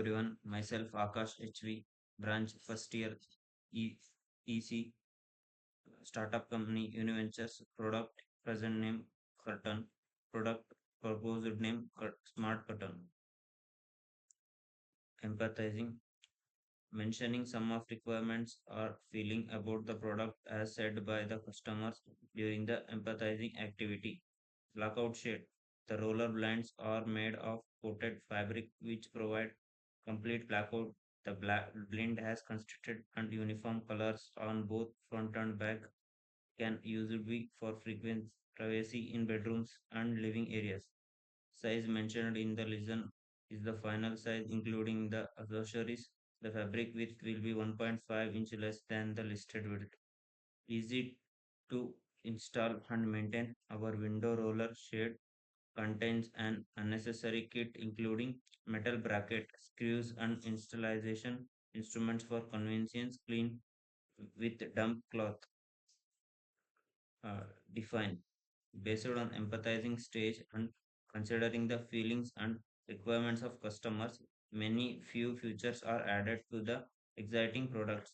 everyone. Myself Akash HV, branch first year e- EC startup company Univentures. Product present name Curtain. Product proposed name Smart Curtain. Empathizing, mentioning some of requirements or feeling about the product as said by the customers during the empathizing activity. Blackout shade. The roller blinds are made of coated fabric which provide complete blackout. The blind has consistent and uniform colors on both front and back. Can usually be for frequent privacy in bedrooms and living areas. Size mentioned in the legend is the final size including the accessories. The fabric width will be 1.5 inch less than the listed width. Easy to install and maintain. Our window roller shade contains an unnecessary kit including metal bracket, screws and installation instruments for convenience clean with damp cloth. uh, Define based on empathizing stage and considering the feelings and requirements of customers. Many few features are added to the exciting products.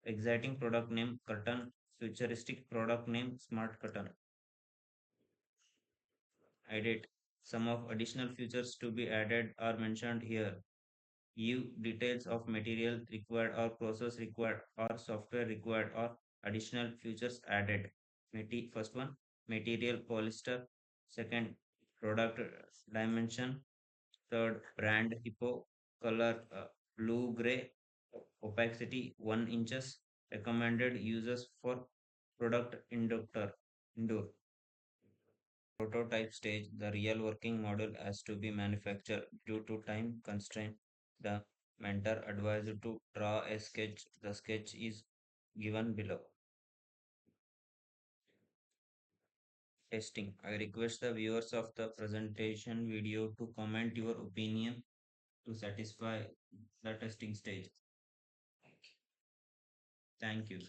Exciting product name curtain, futuristic product name smart curtain. Edit. Some of additional features to be added are mentioned here. Give details of material required or process required or software required or additional features added. First one, material polyester. Second, product dimension. Third, brand hippo. Color blue gray. Opacity 1 inches. Recommended uses for product indoor. Prototype stage, the real working model has to be manufactured due to time constraint. The mentor advised to draw a sketch. The sketch is given below. Testing. I request the viewers of the presentation video to comment your opinion to satisfy the testing stage. Thank you.